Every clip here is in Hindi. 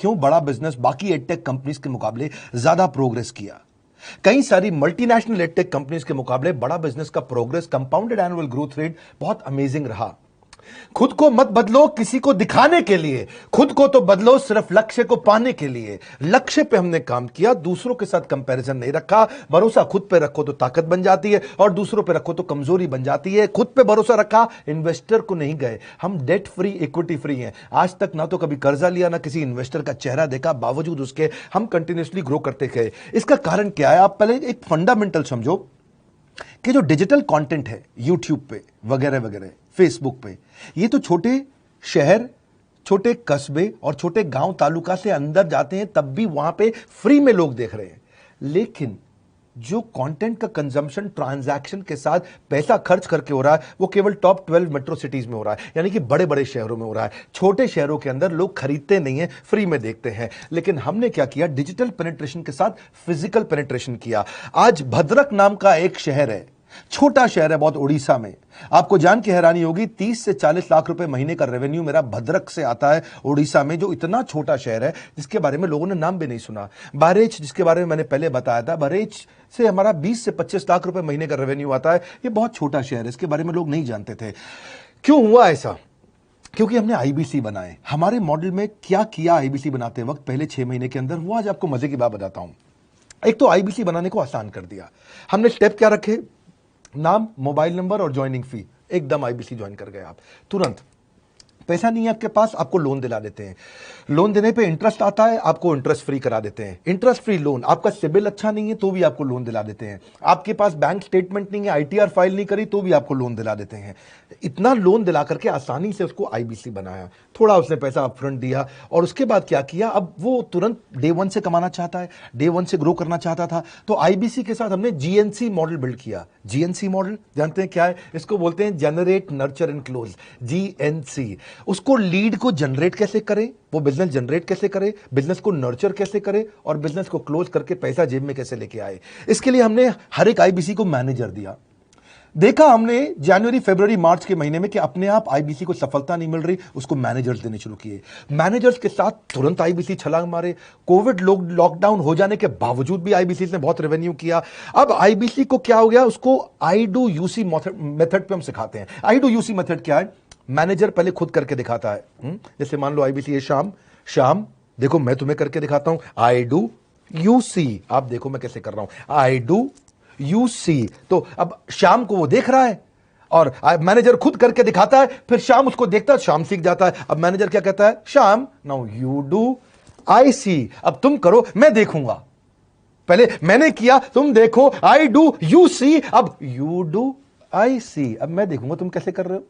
क्यों बड़ा बिजनेस बाकी एडटेक कंपनीज के मुकाबले ज्यादा प्रोग्रेस किया। कई सारी मल्टीनेशनल एडटेक कंपनीज के मुकाबले बड़ा बिजनेस का progress compounded annual growth rate बहुत अमेजिंग रहा। खुद को मत बदलो किसी को दिखाने के लिए, खुद को तो बदलो सिर्फ लक्ष्य को पाने के लिए। लक्ष्य पे हमने काम किया, दूसरों के साथ कंपैरिजन नहीं रखा। भरोसा खुद पे रखो तो ताकत बन जाती है और दूसरों पे रखो तो कमजोरी बन जाती है। खुद पे भरोसा रखा, इन्वेस्टर को नहीं गए। हम डेट फ्री, इक्विटी फ्री हैं। आज तक ना तो कभी कर्जा लिया, ना किसी इन्वेस्टर का चेहरा देखा, बावजूद उसके हम कंटिन्यूसली ग्रो करते गए। इसका कारण क्या है? आप पहले एक फंडामेंटल समझो कि जो डिजिटल कंटेंट है यूट्यूब पे वगैरह वगैरह, फेसबुक पे, ये तो छोटे शहर, छोटे कस्बे और छोटे गांव तालुका से अंदर जाते हैं, तब भी वहां पे फ्री में लोग देख रहे हैं। लेकिन जो कंटेंट का कंजम्पशन ट्रांजैक्शन के साथ पैसा खर्च करके हो रहा है, वो केवल टॉप 12 मेट्रो सिटीज में हो रहा है, यानी कि बड़े बड़े शहरों में हो रहा है। छोटे शहरों के अंदर लोग खरीदते नहीं है, फ्री में देखते हैं। लेकिन हमने क्या किया? डिजिटल पेनिट्रेशन के साथ फिजिकल पेनिट्रेशन किया। आज भद्रक नाम का एक शहर है, छोटा शहर है बहुत, उड़ीसा में। आपको जान के हैरानी होगी 30 से 40 लाख रुपए महीने का रेवेन्यू मेरा भद्रक से आता है, उड़ीसा में, जो इतना छोटा शहर है जिसके बारे में लोगों ने नाम भी नहीं सुना। बहरेच, जिसके बारे में मैंने पहले बताया था, बहरेच से हमारा 20 से 25 लाख रुपए महीने का रेवेन्यू आता है। ये बहुत छोटा शहर है, इसके बारे में लोग नहीं जानते थे। क्यों हुआ ऐसा? क्योंकि हमने आईबीसी बनाए। हमारे मॉडल में क्या किया आईबीसी बनाते वक्त पहले 6 महीने के अंदर, वो आज आपको मजे की बात बताता हूं। एक तो आईबीसी बनाने को आसान कर दिया हमने। स्टेप क्या रखे? नाम, मोबाइल नंबर और ज्वाइनिंग फी, एकदम आईबीसी ज्वाइन कर गए आप तुरंत। पैसा नहीं है आपके पास, आपको लोन दिला देते हैं। लोन देने पे इंटरेस्ट आता है, आपको इंटरेस्ट फ्री करा देते हैं। Interest free loan. आपका सिबिल अच्छा नहीं है तो भी आपको लोन दिला देते हैं। आपके पास बैंक स्टेटमेंट नहीं है, आईटीआर फाइल नहीं करी तो भी आपको लोन दिला देते हैं। इतना लोन दिला करके आसानी से उसको आईबीसी बनाया। थोड़ा उसने पैसा अपफ्रंट दिया और उसके बाद क्या किया? अब वो तुरंत डे 1 से कमाना चाहता है, डे 1 से ग्रो करना चाहता था, तो आईबीसी के साथ हमने जीएनसी मॉडल बिल्ड किया। जीएनसी मॉडल जानते हैं क्या है? इसको बोलते हैं generate, nurture and close, GNC. उसको लीड को जनरेट कैसे करें, वो बिजनेस जनरेट कैसे करे, बिजनेस को नर्चर कैसे करे और बिजनेस को क्लोज करके पैसा जेब में कैसे लेके आए। इसके लिए हमने हर एक आईबीसी को मैनेजर दिया। देखा हमने जनवरी, फरवरी, मार्च के महीने में कि अपने आप आईबीसी को सफलता नहीं मिल रही, उसको मैनेजर्स देने शुरू किए। मैनेजर्स के साथ तुरंत आईबीसी छलांग मारे। कोविड लॉकडाउन हो जाने के बावजूद भी आईबीसी ने बहुत रेवेन्यू किया। अब आईबीसी को क्या हो गया? उसको आई डू यूसी मेथड पे हम सिखाते हैं। आई डू यूसी मेथड क्या है? मैनेजर पहले खुद करके दिखाता है। जैसे मान लो आईबीसी है शाम देखो मैं तुम्हें करके दिखाता हूं, आई डू यू सी, आप देखो मैं कैसे कर रहा हूं, आई डू यू सी। तो अब शाम को वो देख रहा है और मैनेजर खुद करके दिखाता है, फिर शाम उसको देखता है, शाम सीख जाता है। अब मैनेजर क्या कहता है? शाम, नाउ यू डू आई सी, अब तुम करो मैं देखूंगा। पहले मैंने किया, तुम देखो, आई डू यू सी, अब यू डू आई सी, अब मैं देखूंगा तुम कैसे कर रहे हो।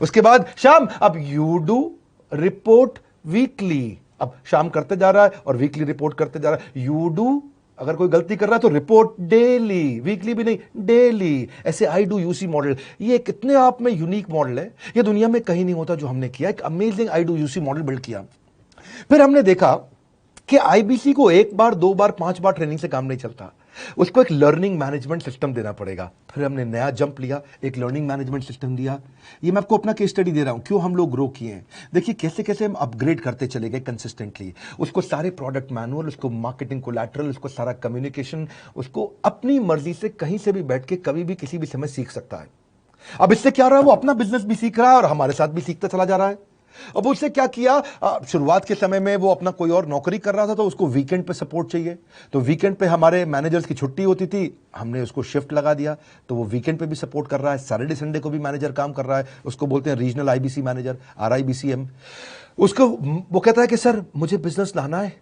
उसके बाद शाम, अब यू डू रिपोर्ट वीकली, अब शाम करते जा रहा है और वीकली रिपोर्ट करते जा रहा है। यू डू, अगर कोई गलती कर रहा है तो रिपोर्ट डेली, वीकली भी नहीं, डेली। ऐसे आई डू यूसी मॉडल, ये कितने आप में यूनिक मॉडल है, ये दुनिया में कहीं नहीं होता जो हमने किया। एक amazing I do UC model build किया। फिर हमने देखा कि आईबीसी को 1 बार 2 बार 5 बार ट्रेनिंग से काम नहीं चलता, उसको एक लर्निंग मैनेजमेंट सिस्टम देना पड़ेगा। फिर हमने नया जंप लिया, एक लर्निंग मैनेजमेंट सिस्टम दिया। ये मैं आपको अपना केस स्टडी दे रहा हूं, क्यों हम लोग ग्रो किए हैं। देखिए कैसे कैसे हम अपग्रेड करते चले गए कंसिस्टेंटली। उसको सारे प्रोडक्ट मैनुअल, उसको मार्केटिंग कोलैटरल, उसको सारा कम्युनिकेशन, उसको अपनी मर्जी से कहीं से भी बैठ के कभी भी किसी भी समय सीख सकता है। अब इससे क्या रहा है? वो अपना बिजनेस भी सीख रहा है और हमारे साथ भी सीखता चला जा रहा है। अब उससे क्या किया? शुरुआत के समय में वो अपना कोई और नौकरी कर रहा था तो उसको वीकेंड पे सपोर्ट चाहिए, तो वीकेंड पे हमारे मैनेजर्स की छुट्टी होती थी, हमने उसको शिफ्ट लगा दिया, तो वो वीकेंड पे भी सपोर्ट कर रहा है। सैटरडे संडे को भी मैनेजर काम कर रहा है, उसको बोलते हैं रीजनल आईबीसी मैनेजर, RIBCM। उसको वो कहता है कि सर मुझे बिजनेस लाना है,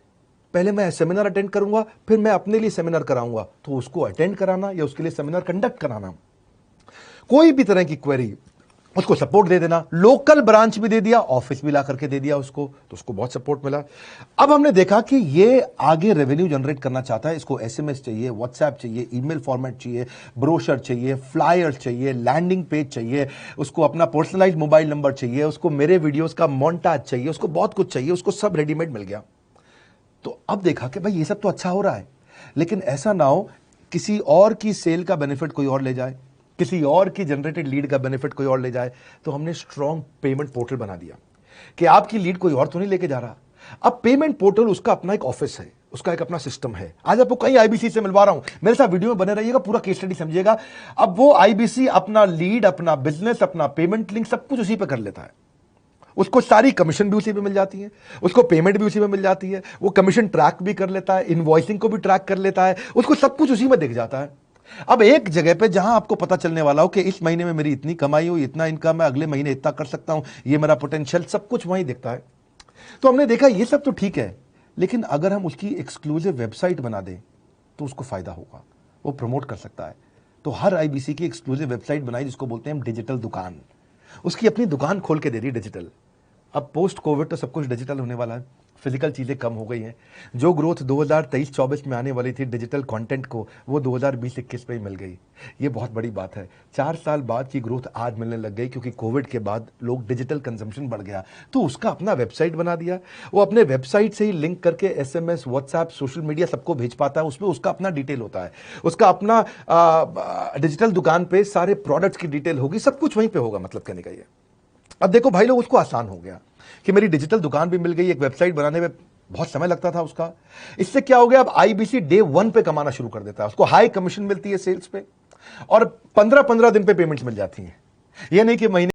पहले मैं सेमिनार अटेंड करूंगा, फिर मैं अपने लिए सेमिनार कराऊंगा। तो उसको अटेंड कराना या उसके लिए सेमिनार कंडक्ट कराना, कोई भी तरह की क्वेरी, उसको सपोर्ट दे देना। लोकल ब्रांच भी दे दिया, ऑफिस भी ला करके दे दिया उसको, तो उसको बहुत सपोर्ट मिला। अब हमने देखा कि ये आगे रेवेन्यू जनरेट करना चाहता है, इसको एसएमएस चाहिए, व्हाट्सएप चाहिए, ईमेल फॉर्मेट चाहिए, ब्रोशर चाहिए, फ्लायर चाहिए, लैंडिंग पेज चाहिए, उसको अपना पर्सनलाइज्ड मोबाइल नंबर चाहिए, उसको मेरे वीडियोस का मोन्टाज चाहिए, उसको बहुत कुछ चाहिए, उसको सब रेडीमेड मिल गया। तो अब देखा कि भाई ये सब तो अच्छा हो रहा है, लेकिन ऐसा ना हो किसी और की सेल का बेनिफिट कोई और ले जाए, किसी और की जनरेटेड लीड का बेनिफिट कोई और ले जाए। तो हमने स्ट्रॉन्ग पेमेंट पोर्टल बना दिया कि आपकी लीड कोई और तो नहीं लेके जा रहा, अब पेमेंट पोर्टल उसका अपना एक ऑफिस है, उसका एक अपना सिस्टम है। आज आपको कई आईबीसी से मिलवा रहा हूं, मेरे साथ वीडियो में बने रहिएगा, पूरा केस स्टडी समझिएगा। अब वो आईबीसी अपना लीड, अपना बिजनेस, अपना पेमेंट लिंक सब कुछ उसी पे कर लेता है। उसको सारी कमीशन भी उसी पे मिल जाती है, उसको पेमेंट भी उसी में मिल जाती है, वो कमीशन ट्रैक भी कर लेता है, इनवॉइसिंग को भी ट्रैक कर लेता है, उसको सब कुछ उसी में दिख जाता है। अब एक जगह पे जहां आपको पता चलने वाला हो कि इस महीने में मेरी इतनी कमाई हो, इतना इनकम है, अगले महीने इतना कर सकता हूं, ये मेरा पोटेंशियल, सब कुछ वहीं दिखता है। तो हमने देखा ये सब तो ठीक है, लेकिन अगर हम उसकी एक्सक्लूसिव वेबसाइट बना दें तो उसको फायदा होगा, वो प्रमोट कर सकता है। तो हर आईबीसी की एक्सक्लूसिव वेबसाइट बनाई जिसको बोलते हैं हम डिजिटल दुकान, उसकी अपनी दुकान खोल के दे रही डिजिटल। अब पोस्ट कोविड तो सब कुछ डिजिटल होने वाला है, फिजिकल चीज़ें कम हो गई हैं। जो ग्रोथ 2023-24 में आने वाली थी डिजिटल कंटेंट को, वो 2020-21 में ही मिल गई। ये बहुत बड़ी बात है। 4 साल बाद की ग्रोथ आज मिलने लग गई, क्योंकि कोविड के बाद लोग डिजिटल कंजम्पशन बढ़ गया। तो उसका अपना वेबसाइट बना दिया, वो अपने वेबसाइट से ही लिंक करके एसएमएस, व्हाट्सएप, सोशल मीडिया सबको भेज पाता है। उसमें उसका अपना डिटेल होता है, उसका अपना डिजिटल दुकान पे सारे प्रोडक्ट्स की डिटेल होगी, सब कुछ वहीं पे होगा। मतलब कहने का ये, अब देखो भाई लोग, उसको आसान हो गया कि मेरी डिजिटल दुकान भी मिल गई। एक वेबसाइट बनाने में बहुत समय लगता था उसका, इससे क्या हो गया, अब आईबीसी डे 1 पे कमाना शुरू कर देता है। उसको हाई कमीशन मिलती है सेल्स पे, और 15-15 दिन पे पेमेंट्स मिल जाती हैं। ये नहीं कि महीने